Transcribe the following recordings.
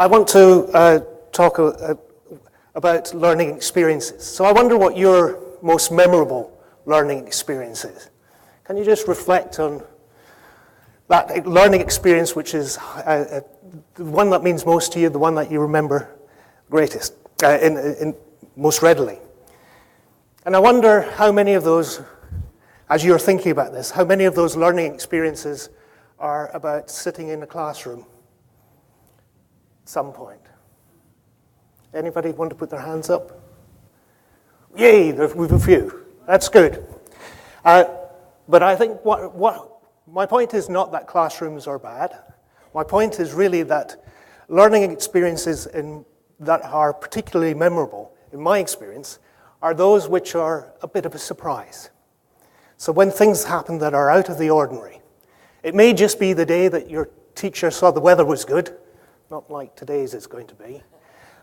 I want to talk about learning experiences. So I wonder what your most memorable learning experience is. Can you just reflect on that learning experience which is the one that means most to you, the one that you remember greatest, most readily? And I wonder how many of those, as you're thinking about this, how many of those learning experiences are about sitting in a classroom at some point. Anybody want to put their hands up? Yay, we've a few. That's good. But I think what my point is not that classrooms are bad. My point is really that learning experiences that are particularly memorable, in my experience, are those which are a bit of a surprise. So when things happen that are out of the ordinary, it may just be the day that your teacher saw the weather was good, not like today's is going to be,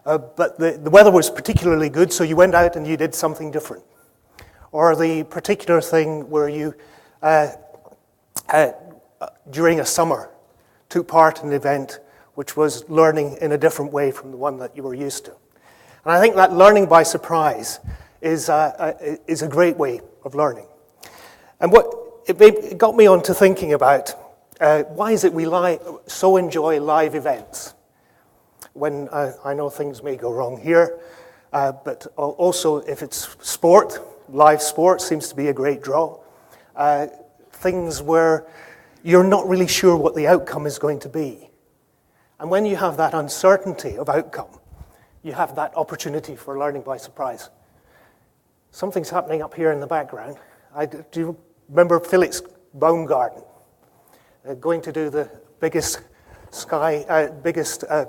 but the weather was particularly good, so you went out and you did something different. Or the particular thing where you, during a summer, took part in an event which was learning in a different way from the one that you were used to. And I think that learning by surprise is a great way of learning. And it got me on to thinking about why is it we so enjoy live events? When I know things may go wrong here, but also if it's sport, live sport seems to be a great draw. Things where you're not really sure what the outcome is going to be. And when you have that uncertainty of outcome, you have that opportunity for learning by surprise. Something's happening up here in the background. Do you remember Felix Baumgarten going to do the biggest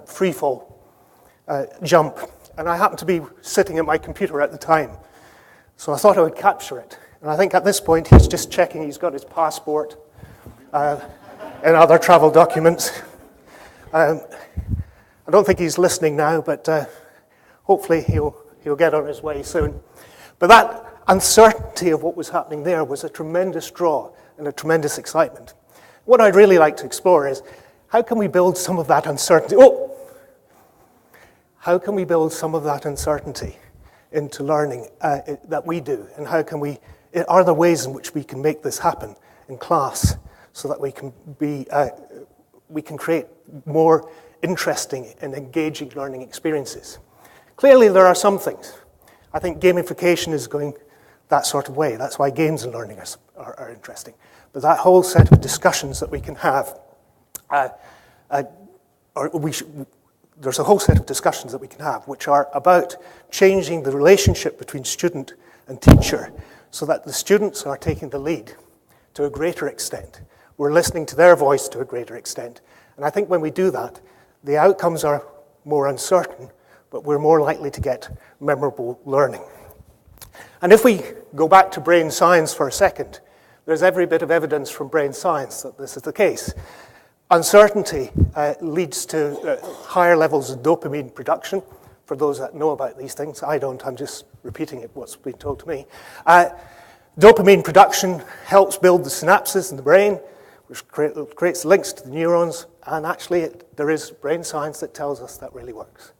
free fall jump? And I happened to be sitting at my computer at the time, so I thought I would capture it. And I think at this point he's just checking he's got his passport and other travel documents. I don't think he's listening now, but hopefully he'll get on his way soon. But that uncertainty of what was happening there was a tremendous draw and a tremendous excitement. What I'd really like to explore is how can we build some of that uncertainty? How can we build some of that uncertainty into learning that we do? And are there ways in which we can make this happen in class so that we can create more interesting and engaging learning experiences? Clearly, there are some things. I think gamification is going that sort of way. That's why games and learning are interesting. But that whole set of discussions that we can have, there's a whole set of discussions that we can have which are about changing the relationship between student and teacher so that the students are taking the lead to a greater extent. We're listening to their voice to a greater extent. And I think when we do that, the outcomes are more uncertain, but we're more likely to get memorable learning. And if we go back to brain science for a second, there's every bit of evidence from brain science that this is the case. Uncertainty leads to higher levels of dopamine production. For those that know about these things, I don't, I'm just repeating what's been told to me. Dopamine production helps build the synapses in the brain, which creates links to the neurons, and actually there is brain science that tells us that really works.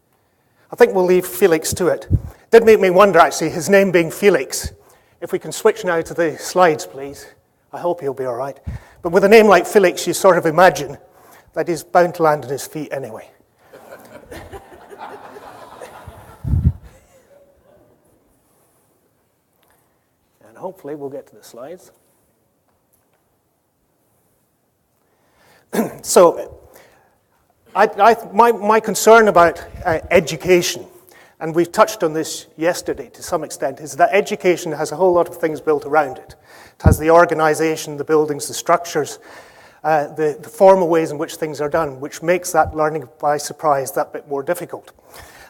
I think we'll leave Felix to it. It did make me wonder, actually, his name being Felix. If we can switch now to the slides, please. I hope he'll be all right. But with a name like Felix, you sort of imagine that he's bound to land on his feet anyway. And hopefully we'll get to the slides. So, my concern about education, and we've touched on this yesterday to some extent, is that education has a whole lot of things built around it. It has the organization, the buildings, the structures, the formal ways in which things are done, which makes that learning by surprise that bit more difficult.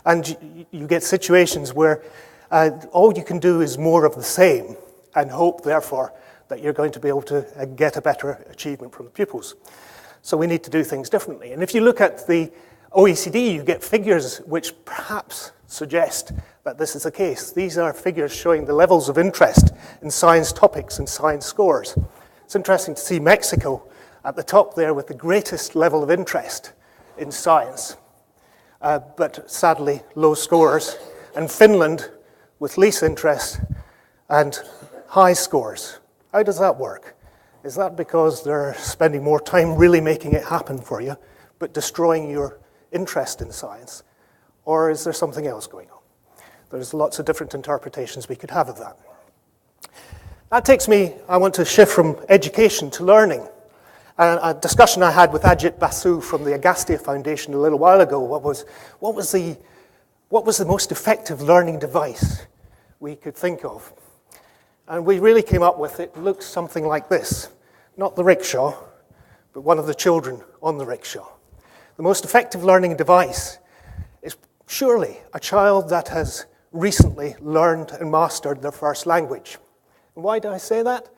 And you get situations where all you can do is more of the same and hope, therefore, that you're going to be able to get a better achievement from the pupils. So we need to do things differently. And if you look at the OECD, you get figures which perhaps suggest that this is the case. These are figures showing the levels of interest in science topics and science scores. It's interesting to see Mexico at the top there with the greatest level of interest in science. but sadly low scores, and Finland with least interest and high scores. How does that work? Is that because they're spending more time really making it happen for you, but destroying your interest in science? Or is there something else going on? There's lots of different interpretations we could have of that. That takes me, I want to shift from education to learning. A discussion I had with Ajit Basu from the Agastya Foundation a little while ago, what was the most effective learning device we could think of? And we really came up with it looks something like this. Not the rickshaw, but one of the children on the rickshaw. The most effective learning device is surely a child that has recently learned and mastered their first language. And why do I say that?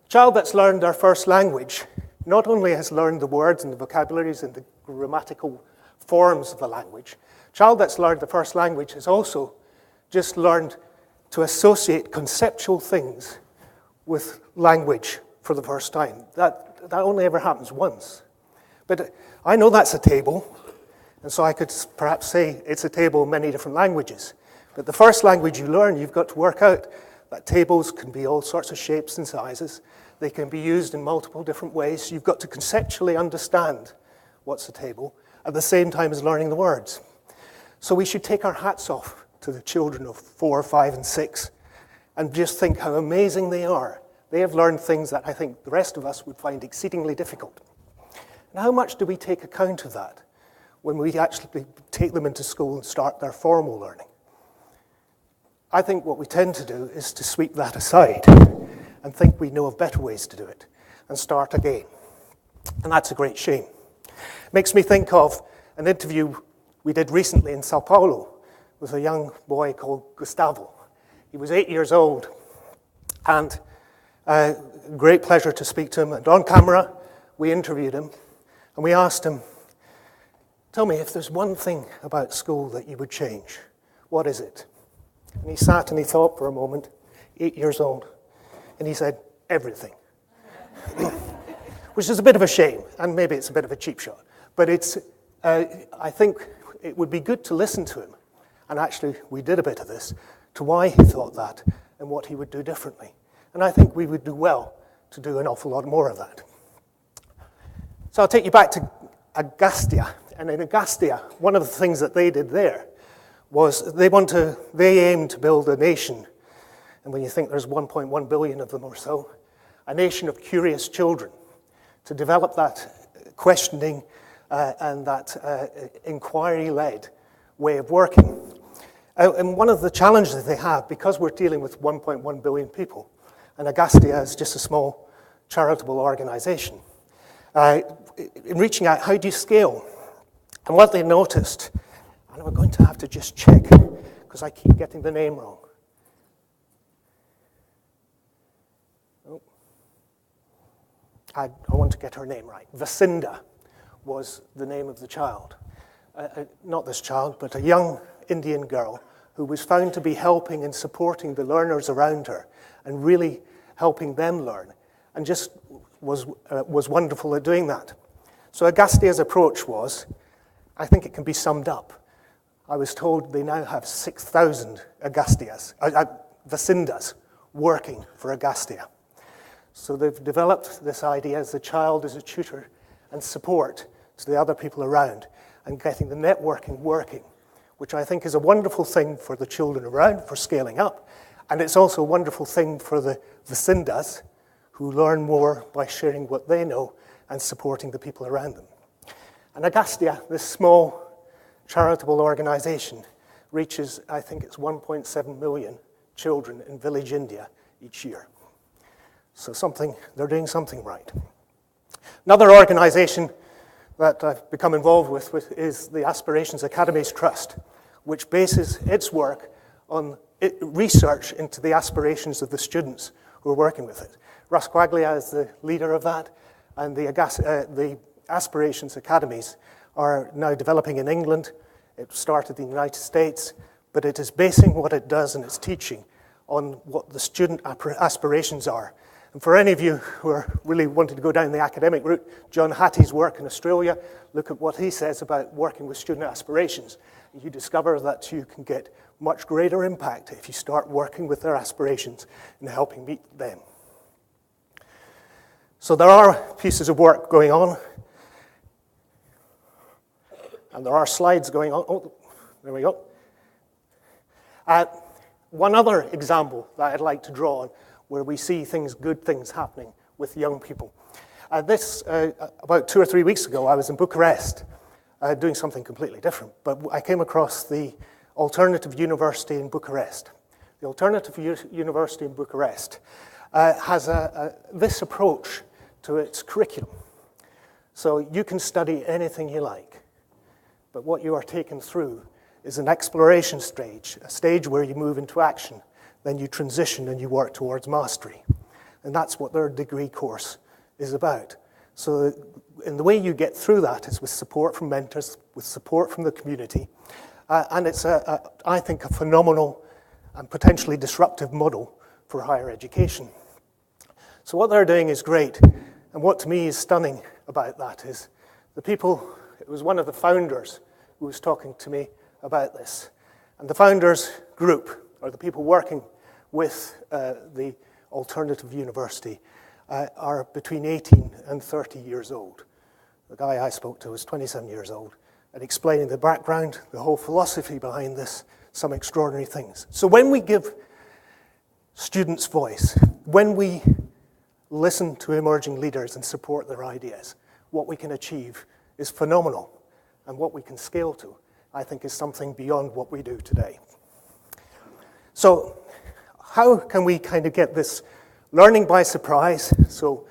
A child that's learned their first language not only has learned the words and the vocabularies and the grammatical forms of the language, a child that's learned the first language has also just learned to associate conceptual things with language for the first time. That only ever happens once. But I know that's a table, and so I could perhaps say it's a table in many different languages. But the first language you learn, you've got to work out that tables can be all sorts of shapes and sizes. They can be used in multiple different ways. You've got to conceptually understand what's a table at the same time as learning the words. So we should take our hats off to the children of 4, 5, and 6 and just think how amazing they are. They have learned things that I think the rest of us would find exceedingly difficult. And how much do we take account of that when we actually take them into school and start their formal learning? I think what we tend to do is to sweep that aside and think we know of better ways to do it and start again. And that's a great shame. It makes me think of an interview we did recently in Sao Paulo with a young boy called Gustavo. He was 8 years old, and great pleasure to speak to him. And on camera, we interviewed him, and we asked him, tell me, if there's one thing about school that you would change, what is it? And he sat and he thought for a moment, 8 years old, and he said, everything. Which is a bit of a shame, and maybe it's a bit of a cheap shot. But it's, I think it would be good to listen to him, and actually we did a bit of this, to why he thought that and what he would do differently. And I think we would do well to do an awful lot more of that. So I'll take you back to Agastya. And in Agastya, one of the things that they did there was they aimed to build a nation, and when you think there's 1.1 billion of them or so, a nation of curious children, to develop that questioning and that inquiry-led way of working. And one of the challenges they have, because we're dealing with 1.1 billion people, and Agastya is just a small charitable organization, in reaching out, how do you scale? And what they noticed, and I'm going to have to just check, because I keep getting the name wrong. Oh. I want to get her name right. Vasinda was the name of the child. Not this child, but a young Indian girl who was found to be helping and supporting the learners around her and really helping them learn, and just was wonderful at doing that. So Agastya's approach was, I think it can be summed up. I was told they now have 6,000 Vasindas working for Agastya. So they've developed this idea as the child as a tutor and support to the other people around and getting the networking working, which I think is a wonderful thing for the children around for scaling up. And it's also a wonderful thing for the Vasindas who learn more by sharing what they know and supporting the people around them. And Agastya, this small charitable organization, reaches, I think it's 1.7 million children in village India each year. So they're doing something right. Another organization that I've become involved with is the Aspirations Academies Trust, which bases its work on research into the aspirations of the students who are working with it. Russ Quaglia is the leader of that, and the Aspirations Academies are now developing in England. It started in the United States, but it is basing what it does and its teaching on what the student aspirations are. And for any of you who are really wanting to go down the academic route, John Hattie's work in Australia, look at what he says about working with student aspirations. You discover that you can get much greater impact if you start working with their aspirations and helping meet them. So there are pieces of work going on, and there are slides going on. Oh, there we go. One other example that I'd like to draw on where we see good things happening with young people. About 2 or 3 weeks ago, I was in Bucharest doing something completely different, but I came across the Alternative University in Bucharest. The Alternative University in Bucharest has this approach to its curriculum. So you can study anything you like, but what you are taken through is an exploration stage, a stage where you move into action, then you transition and you work towards mastery. And that's what their degree course is about. So in the way you get through that is with support from mentors, with support from the community, and it's, I think, a phenomenal and potentially disruptive model for higher education. So what they're doing is great, and what to me is stunning about that is it was one of the founders who was talking to me about this. And the founders group, or the people working with the Alternative University, are between 18 and 30 years old. The guy I spoke to was 27 years old, and explaining the background, the whole philosophy behind this, some extraordinary things. So when we give students voice, when we listen to emerging leaders and support their ideas, what we can achieve is phenomenal. And what we can scale to, I think, is something beyond what we do today. So how can we kind of get this learning by surprise, so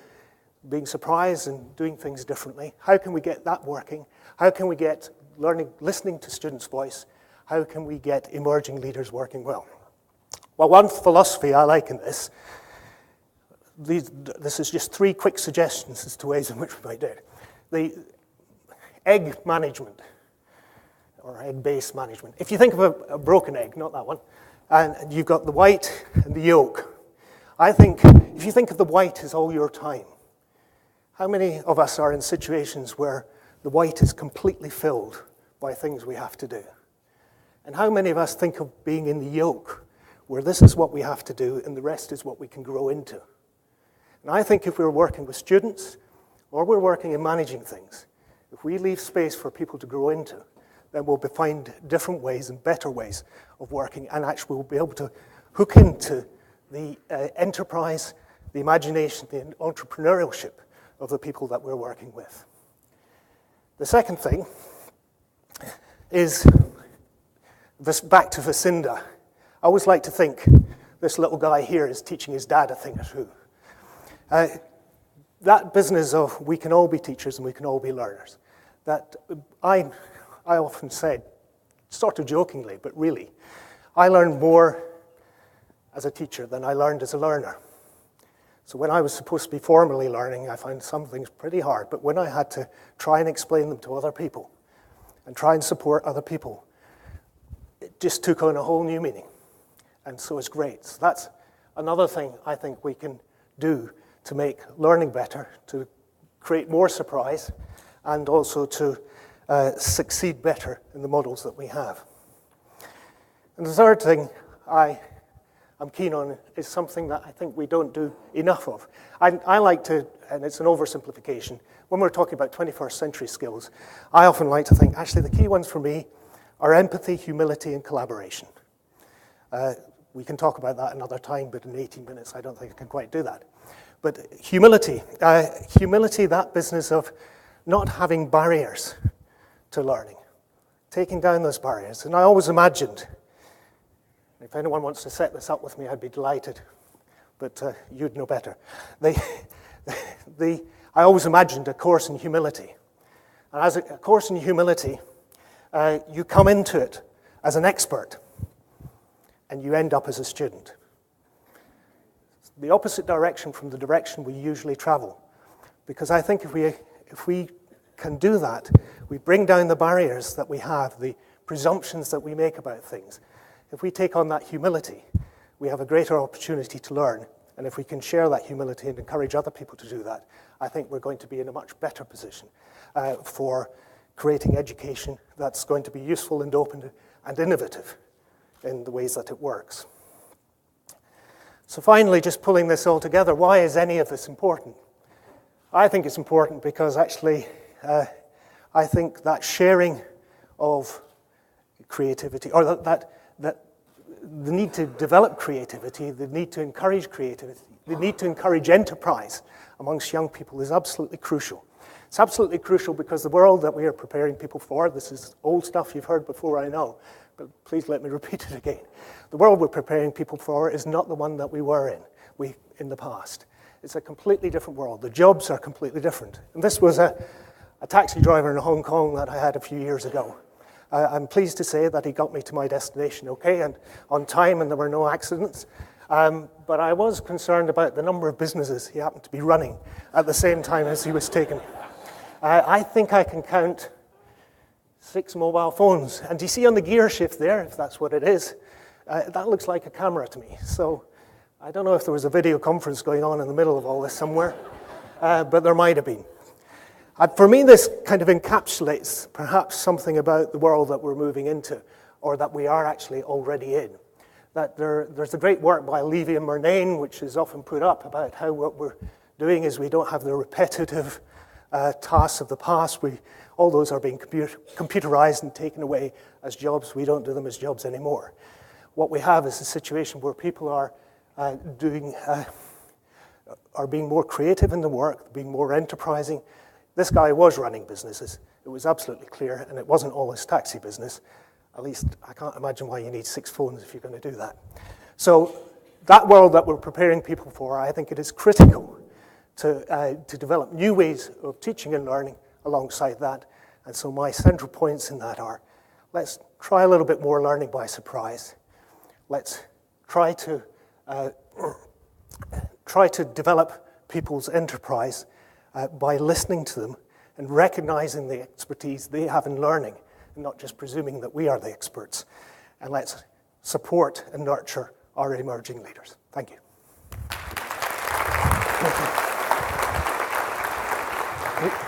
being surprised and doing things differently, how can we get that working? How can we get listening to students' voice? How can we get emerging leaders working well? Well, one philosophy I like in this is just 3 quick suggestions as to ways in which we might do it. The egg management, or egg-based management. If you think of a broken egg, not that one, and you've got the white and the yolk, I think if you think of the white as all your time, how many of us are in situations where the white is completely filled by things we have to do? And how many of us think of being in the yolk, where this is what we have to do and the rest is what we can grow into? And I think if we're working with students, or we're working in managing things, if we leave space for people to grow into, then we'll find different ways and better ways of working, and actually we'll be able to hook into the enterprise, the imagination, the entrepreneurship of the people that we're working with. The second thing is this back to Vacinda. I always like to think this little guy here is teaching his dad a thing or two. That business of we can all be teachers and we can all be learners, that I often said, sort of jokingly, but really, I learned more as a teacher than I learned as a learner. So when I was supposed to be formally learning, I found some things pretty hard, but when I had to try and explain them to other people and try and support other people, it just took on a whole new meaning. And so it's great. So that's another thing I think we can do to make learning better, to create more surprise, and also to succeed better in the models that we have. And the third thing I'm keen on is something that I think we don't do enough of. I like to, and it's an oversimplification, when we're talking about 21st century skills, I often like to think, actually the key ones for me are empathy, humility, and collaboration. We can talk about that another time, but in 18 minutes I don't think I can quite do that. But humility, that business of not having barriers to learning, taking down those barriers. And I always imagined, if anyone wants to set this up with me, I'd be delighted, but you'd know better. I always imagined a course in humility. And as a course in humility, you come into it as an expert, and you end up as a student. The opposite direction from the direction we usually travel. Because I think if we can do that, we bring down the barriers that we have, the presumptions that we make about things. If we take on that humility, we have a greater opportunity to learn And if we can share that humility and encourage other people to do that, I think we're going to be in a much better position for creating education that's going to be useful and open and innovative in the ways that it works. So finally, just pulling this all together, why is any of this important? I think it's important because actually I think that sharing of creativity, or that the need to develop creativity, the need to encourage creativity, the need to encourage enterprise amongst young people is absolutely crucial. It's absolutely crucial because the world that we are preparing people for, this is old stuff you've heard before, I know, but please let me repeat it again. The world we're preparing people for is not the one that we were in the past. It's a completely different world. The jobs are completely different. And this was a taxi driver in Hong Kong that I had a few years ago. I'm pleased to say that he got me to my destination okay and on time, and there were no accidents. But I was concerned about the number of businesses he happened to be running at the same time as he was taking me. I think I can count 6 mobile phones. And do you see on the gear shift there, if that's what it is, that looks like a camera to me. So I don't know if there was a video conference going on in the middle of all this somewhere, but there might have been. For me, this kind of encapsulates perhaps something about the world that we're moving into, or that we are actually already in. That there's a great work by Levy and Murnane, which is often put up, about how what we're doing is we don't have the repetitive tasks of the past. All those are being computerized and taken away as jobs. We don't do them as jobs anymore. What we have is a situation where people are being more creative in the work, being more enterprising. This guy was running businesses. It was absolutely clear, and it wasn't all his taxi business. At least I can't imagine why you need 6 phones if you're going to do that. So that world that we're preparing people for, I think it is critical to develop new ways of teaching and learning alongside that. And so my central points in that are, let's try a little bit more learning by surprise. Let's try to develop people's enterprise by listening to them and recognizing the expertise they have in learning, and not just presuming that we are the experts. And let's support and nurture our emerging leaders. Thank you. Thank you.